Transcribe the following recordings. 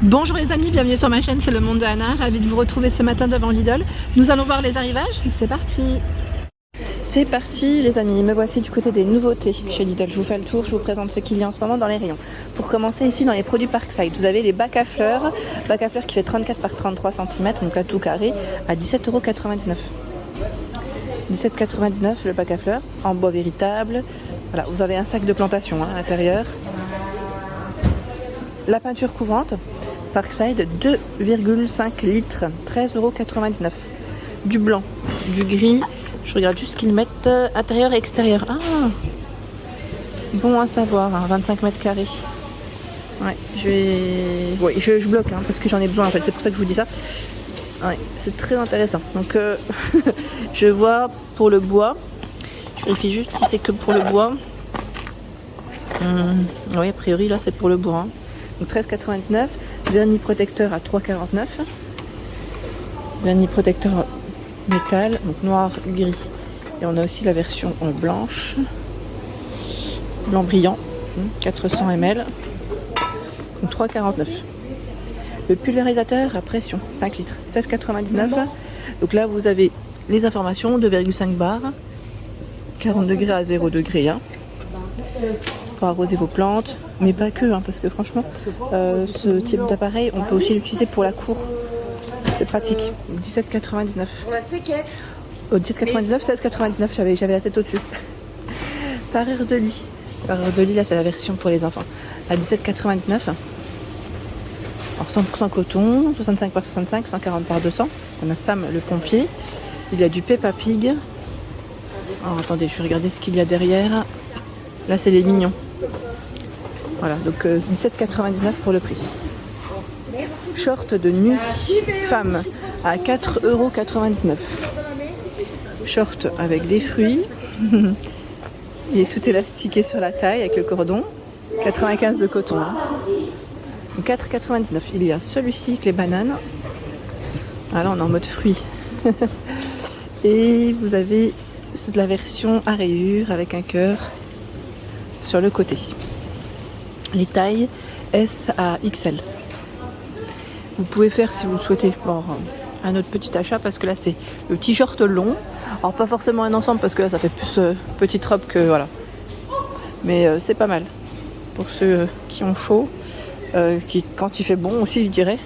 Bonjour les amis, bienvenue sur ma chaîne, c'est Le Monde de Anna, ravie de vous retrouver ce matin devant Lidl. Nous allons voir les arrivages, c'est parti. C'est parti les amis, me voici du côté des nouveautés chez Lidl. Je vous fais le tour, je vous présente ce qu'il y a en ce moment dans les rayons. Pour commencer ici dans les produits Parkside, vous avez les bacs à fleurs qui fait 34 par 33 cm, donc là tout carré, à 17,99 €. 17,99 € le bac à fleurs, en bois véritable. Voilà, vous avez un sac de plantation à l'intérieur. La peinture couvrante, Parkside, 2,5 litres, 13,99 €. Du blanc, du gris, je regarde juste ce qu'ils mettent intérieur et extérieur. Ah, bon à savoir, hein, 25 mètres carrés. Ouais, je bloque parce que j'en ai besoin en fait, c'est pour ça que je vous dis ça. Ouais, c'est très intéressant. Donc, je vois pour le bois, je vérifie juste si c'est que pour le bois. Oui, a priori là c'est pour le bois. Donc 13,99 €. Vernis protecteur à 3,49 €. Vernis protecteur métal, donc noir, gris. Et on a aussi la version en blanche. Blanc brillant, 400 ml. Donc 3,49 €. Le pulvérisateur à pression, 5 litres, 16,99 €. Donc là vous avez les informations, 2,5 bars, 40 degrés à 0 degrés. Pour arroser vos plantes, mais pas que, parce que franchement, ce type d'appareil, on peut aussi l'utiliser pour la cour. C'est pratique. 17,99 €. Au 17,99 €, 16,99 €, j'avais la tête au-dessus. Parure de lit. Parure de lit, là, c'est la version pour les enfants. À 17,99 €. Alors 100% coton, 65 par 65, 140 par 200. On a Sam le pompier. Il y a du Peppa Pig. Alors attendez, je vais regarder ce qu'il y a derrière. Là, c'est les mignons. Voilà, donc 17,99 € pour le prix. Short de nuit femme à 4,99 €. Short avec des fruits. Il est tout élastiqué sur la taille avec le cordon. 95 de coton. 4,99 €. Il y a celui-ci avec les bananes. Ah, là, on est en mode fruits. Et vous avez de la version à rayures avec un cœur sur le côté. Les tailles S à XL. Vous pouvez faire si vous le souhaitez un autre petit achat parce que là c'est le t-shirt long. Alors pas forcément un ensemble parce que là ça fait plus petite robe que voilà. Mais c'est pas mal pour ceux qui ont chaud, quand il fait bon aussi je dirais.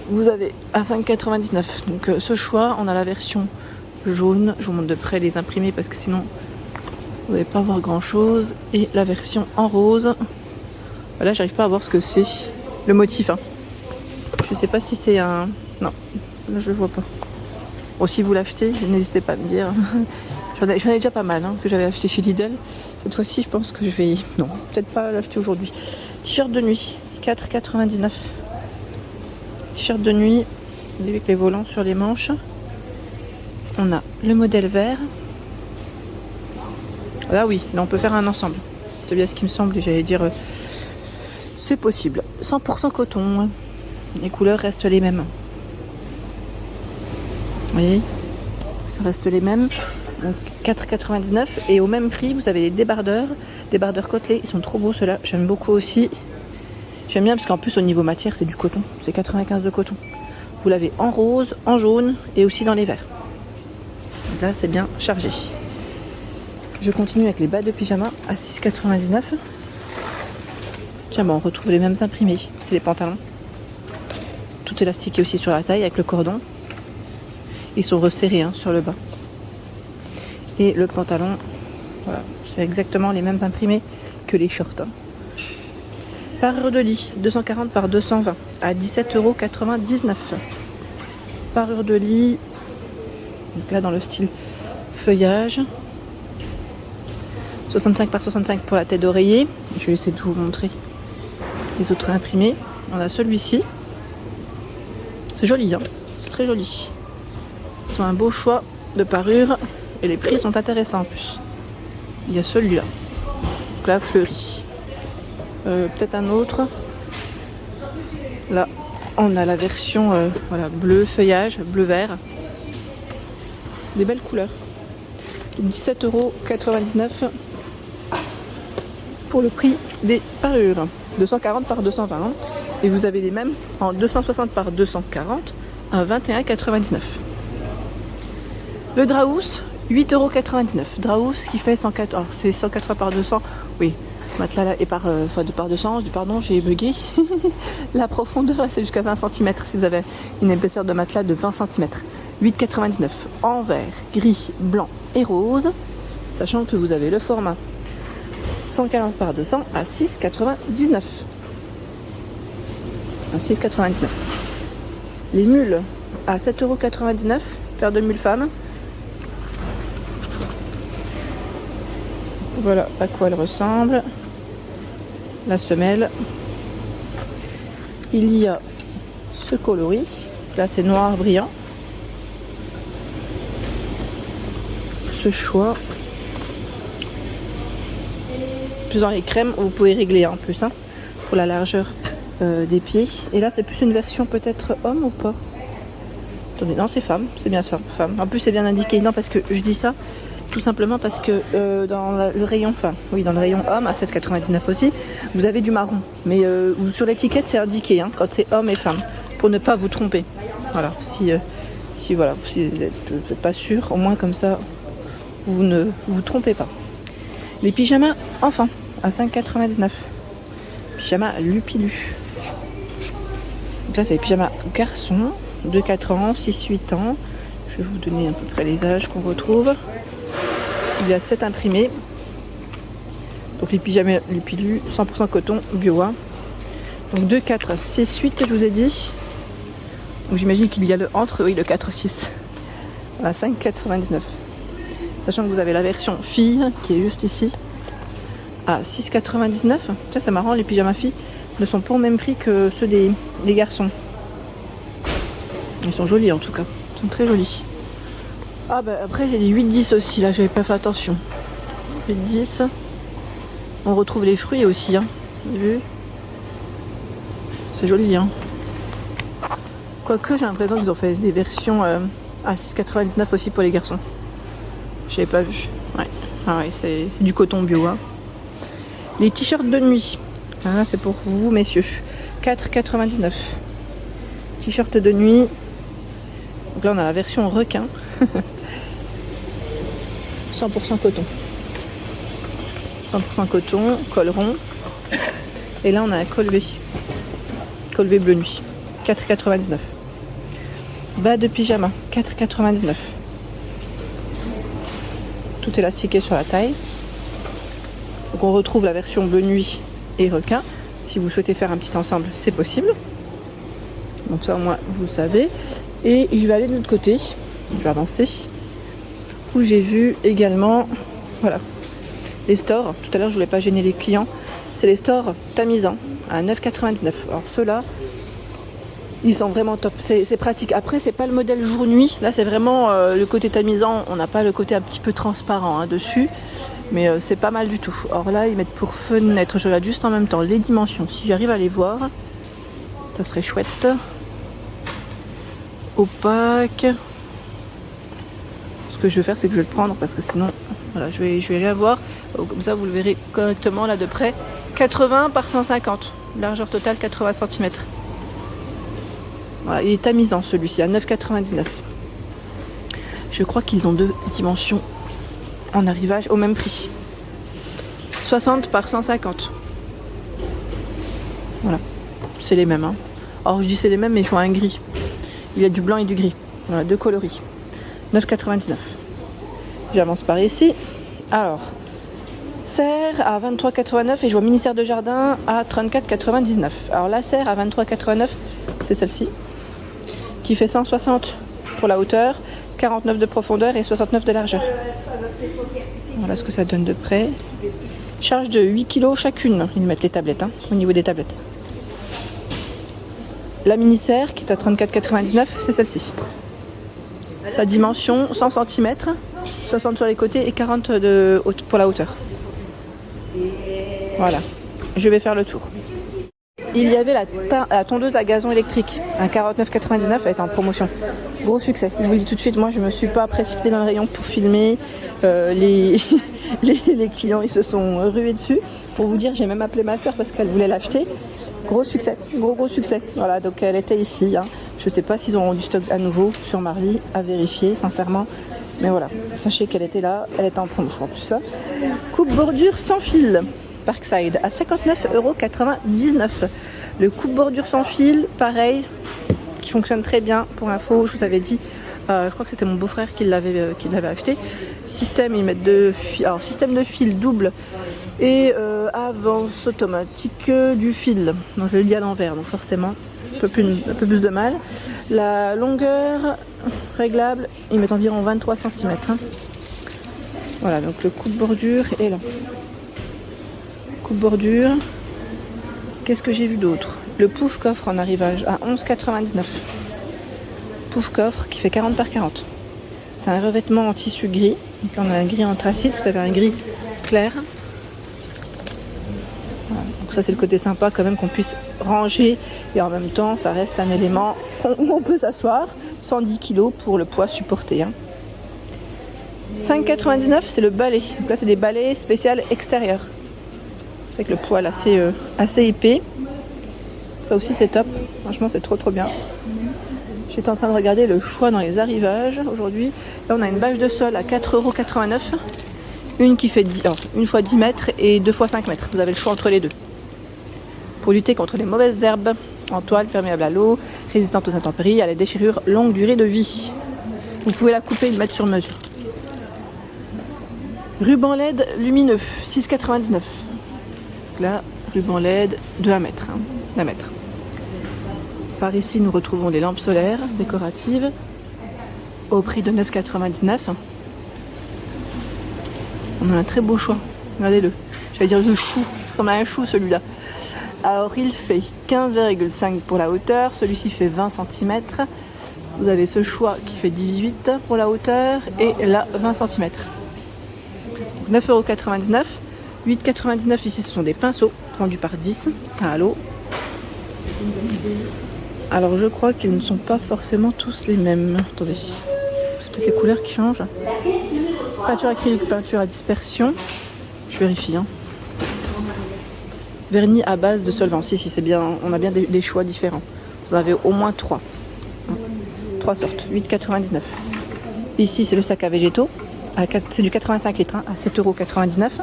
Vous avez à 5,99 €. Donc ce choix, on a la version jaune. Je vous montre de près les imprimés parce que sinon vous n'allez pas voir grand chose. Et la version en rose. Là, j'arrive pas à voir ce que c'est. Le motif. Je sais pas si c'est un. Non, là je le vois pas. Bon, si vous l'achetez, n'hésitez pas à me dire. J'en ai déjà pas mal que j'avais acheté chez Lidl. Cette fois-ci, je pense que je vais. Non, peut-être pas l'acheter aujourd'hui. T-shirt de nuit, 4,99 €. T-shirt de nuit avec les volants sur les manches. On a le modèle vert. Là oui, là on peut faire un ensemble. C'est bien ce qui me semble et j'allais dire c'est possible. 100% coton. Les couleurs restent les mêmes. Vous voyez, ça reste les mêmes. Donc 4,99 € et au même prix vous avez les débardeurs côtelés. Ils sont trop beaux ceux-là. J'aime beaucoup aussi. J'aime bien parce qu'en plus au niveau matière c'est du coton. C'est 95 de coton. Vous l'avez en rose, en jaune et aussi dans les verts. Donc là c'est bien chargé. Je continue avec les bas de pyjama à 6,99 €. Tiens, on retrouve les mêmes imprimés. C'est les pantalons. Tout élastiqué aussi sur la taille avec le cordon. Ils sont resserrés sur le bas. Et le pantalon, voilà, c'est exactement les mêmes imprimés que les shorts. Parure de lit, 240 par 220 à 17,99 €. Parure de lit, donc là dans le style feuillage. 65 par 65 pour la tête d'oreiller. Je vais essayer de vous montrer les autres imprimés. On a celui-ci. C'est joli, c'est très joli. Ils ont un beau choix de parure et les prix sont intéressants en plus. Il y a celui-là. Donc là, fleuri. Peut-être un autre. Là, on a la version bleu feuillage, bleu vert. Des belles couleurs. 17,99 € pour le prix des parures. 240 par 220. Et vous avez les mêmes en 260 par 240 à 21,99 €. Le Draus, 8,99 €. Draus qui fait 104, alors c'est 180 par 200, oui. Matelas là et par 200, pardon, j'ai bugué. La profondeur là c'est jusqu'à 20 cm si vous avez une épaisseur de matelas de 20 cm. 8,99 € en vert, gris, blanc et rose, sachant que vous avez le format 140 par 200 à 6,99 €. À 6,99 €. Les mules à 7,99 €, paire de mules femmes. Voilà à quoi elle ressemble. La semelle. Il y a ce coloris. Là c'est noir brillant. Ce choix. Plus dans les crèmes, vous pouvez régler en plus pour la largeur des pieds. Et là c'est plus une version peut-être homme ou pas? Attendez, non c'est femme, c'est bien ça, femme. En plus c'est bien indiqué. Non parce que je dis ça tout simplement parce que dans le rayon, dans le rayon homme à 7,99 € aussi, vous avez du marron. Mais sur l'étiquette c'est indiqué quand c'est homme et femme, pour ne pas vous tromper. Voilà, si vous n'êtes pas sûr, au moins comme ça vous ne vous trompez pas. Les pyjamas enfants à 5,99 €. Pyjama Lupilu. Donc là c'est les pyjamas garçons de 4 ans, 6-8 ans. Je vais vous donner à peu près les âges qu'on retrouve. Il y a 7 imprimés. Donc les pyjamas Lupilu, 100% coton, bio. Donc 2, 4, 6, 8 je vous ai dit. Donc j'imagine qu'il y a le entre, oui le 4, 6. À 5,99 €. Sachant que vous avez la version fille qui est juste ici à 6,99 €. Ça c'est marrant, les pyjamas filles ne sont pas au même prix que ceux des garçons. Ils sont jolis en tout cas, ils sont très jolis. Ah bah après j'ai les 8-10 aussi, là j'avais pas fait attention. 8-10. On retrouve les fruits aussi, vous avez vu? C'est joli Quoique j'ai l'impression qu'ils ont fait des versions à 6,99 € aussi pour les garçons. Je n'avais pas vu. Ouais. Ah ouais, c'est du coton bio. Les t-shirts de nuit. Là c'est pour vous messieurs. 4,99 €. T-shirt de nuit. Donc là on a la version requin. 100% coton. 100% coton, col rond. Et là on a un col V. Col V bleu nuit. 4,99 €. Bas de pyjama. 4,99 €. Tout élastiqué sur la taille. Donc on retrouve la version bleu nuit et requin. Si vous souhaitez faire un petit ensemble, c'est possible. Donc ça au moins vous le savez. Et je vais aller de l'autre côté. Je vais avancer. Où j'ai vu également, voilà, les stores. Tout à l'heure je voulais pas gêner les clients. C'est les stores tamisants à 9,99 €. Alors ceux-là, ils sont vraiment top, c'est pratique. Après c'est pas le modèle jour-nuit, là c'est vraiment le côté tamisant, on n'a pas le côté un petit peu transparent dessus, mais c'est pas mal du tout. Or là ils mettent pour fenêtre, je regarde juste en même temps les dimensions, si j'arrive à les voir, ça serait chouette. Opaque. Ce que je vais faire c'est que je vais le prendre parce que sinon, voilà, je vais rien voir, comme ça vous le verrez correctement là de près. 80 par 150, largeur totale 80 cm. Voilà, il est tamisant celui-ci à 9,99 €. Je crois qu'ils ont 2 dimensions en arrivage au même prix. 60 par 150. Voilà, c'est les mêmes. Alors je dis c'est les mêmes mais je vois un gris. Il y a du blanc et du gris. Voilà, 2 coloris. 9,99 €. J'avance par ici. Alors, serre à 23,89 € et je vois ministère de jardin à 34,99 €. Alors la serre à 23,89 €, c'est celle-ci, qui fait 160 pour la hauteur, 49 de profondeur et 69 de largeur. Voilà ce que ça donne de près. Charge de 8 kg chacune. Ils mettent les tablettes, au niveau des tablettes. La mini-serre qui est à 34,99 €, c'est celle-ci. Sa dimension 100 cm, 60 sur les côtés et 40 pour la hauteur. Voilà, je vais faire le tour. Il y avait la tondeuse à gazon électrique à 49,99 €, elle est en promotion. Gros succès, je vous le dis tout de suite, moi je me suis pas précipitée dans le rayon pour filmer. Les clients ils se sont rués dessus. Pour vous dire, j'ai même appelé ma soeur parce qu'elle voulait l'acheter. Gros succès, gros succès. Voilà, donc elle était ici. Hein. Je sais pas s'ils auront du stock à nouveau sur Marly, à vérifier sincèrement. Mais voilà, sachez qu'elle était là, elle était en promo en plus. Coupe bordure sans fil, Parkside, à 59,99 €. Le coupe bordure sans fil, pareil, qui fonctionne très bien. Pour info, je vous avais dit, je crois que c'était mon beau-frère qui l'avait acheté. Système, ils mettent alors système de fil double et avance automatique du fil. Donc je le lis à l'envers, donc forcément un peu plus de mal. La longueur réglable, ils mettent environ 23 cm. Hein. Voilà, donc le coupe bordure est là. Coupe bordure. Qu'est-ce que j'ai vu d'autre? Le pouf coffre en arrivage à 11,99 €. Pouf coffre qui fait 40 par 40. C'est un revêtement en tissu gris. Donc on a un gris anthracite, vous avez un gris clair. Voilà. Donc ça c'est le côté sympa quand même qu'on puisse ranger et en même temps ça reste un élément où on peut s'asseoir. 110 kg pour le poids supporté. Hein. 5,99 € c'est le balai. Donc là c'est des balais spécial extérieurs. C'est avec le poil assez épais. Ça aussi c'est top. Franchement c'est trop bien. J'étais en train de regarder le choix dans les arrivages aujourd'hui. Là on a une bâche de sol à 4,89 €. Une qui fait une fois 10 mètres et 2 fois 5 mètres. Vous avez le choix entre les deux. Pour lutter contre les mauvaises herbes, en toile, perméable à l'eau, résistante aux intempéries, à la déchirure, longue durée de vie. Vous pouvez la couper et le mettre sur mesure. Ruban LED lumineux, 6,99 €. Là, ruban LED de 1 mètre. Hein, d'1 mètre. Par ici, nous retrouvons les lampes solaires décoratives au prix de 9,99 €. On a un très beau choix. Regardez-le. J'allais dire le chou. Il ressemble à un chou celui-là. Alors il fait 15,5 pour la hauteur. Celui-ci fait 20 cm. Vous avez ce choix qui fait 18 pour la hauteur et là 20 cm. 9,99 €. 8,99 € ici ce sont des pinceaux vendus par 10. C'est à l'eau. Alors je crois qu'ils ne sont pas forcément tous les mêmes. Attendez. C'est peut-être les couleurs qui changent. Peinture acrylique, peinture à dispersion. Je vérifie. Hein. Vernis à base de solvant. Si, c'est bien. On a bien des choix différents. Vous en avez au moins 3. 3 sortes. 8,99 €. Ici, c'est le sac à végétaux. C'est du 85 litres. Hein, à 7,99 €.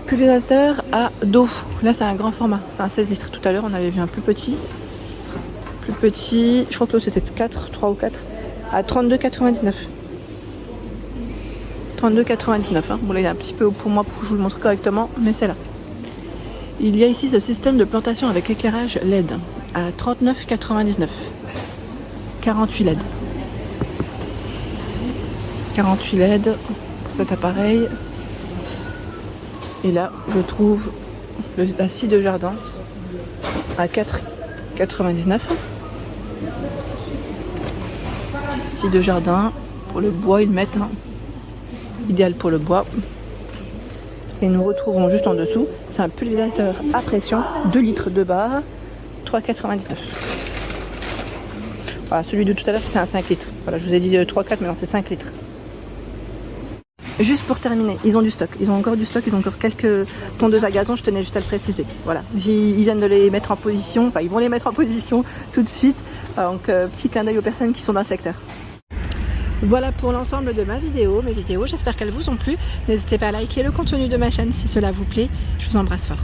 Pulvérisateur à d'eau. Là, c'est un grand format. C'est un 16 litres. Tout à l'heure, on avait vu un plus petit. Plus petit. Je crois que l'autre, c'était 3 ou 4. À 32,99 €. 32,99 €. Hein. Bon, là, il est un petit peu haut pour moi pour que je vous le montre correctement, mais c'est là. Il y a ici ce système de plantation avec éclairage LED à 39,99 €. 48 LED. 48 LED pour cet appareil. Et là, je trouve la scie de jardin à 4,99 €. Scie de jardin pour le bois, ils mettent. Hein. Idéal pour le bois. Et nous retrouvons juste en dessous, c'est un pulvérisateur à pression, 2 litres de barre, 3,99 €. Voilà, celui de tout à l'heure c'était un 5 litres. Voilà, je vous ai dit 3-4, mais non, c'est 5 litres. Juste pour terminer, ils ont du stock. Ils ont encore du stock, ils ont encore quelques tondeuses à gazon, je tenais juste à le préciser. Voilà, ils viennent de les mettre en position, enfin ils vont les mettre en position tout de suite. Donc petit clin d'œil aux personnes qui sont dans le secteur. Voilà pour l'ensemble de mes vidéos, j'espère qu'elles vous ont plu. N'hésitez pas à liker le contenu de ma chaîne si cela vous plaît. Je vous embrasse fort.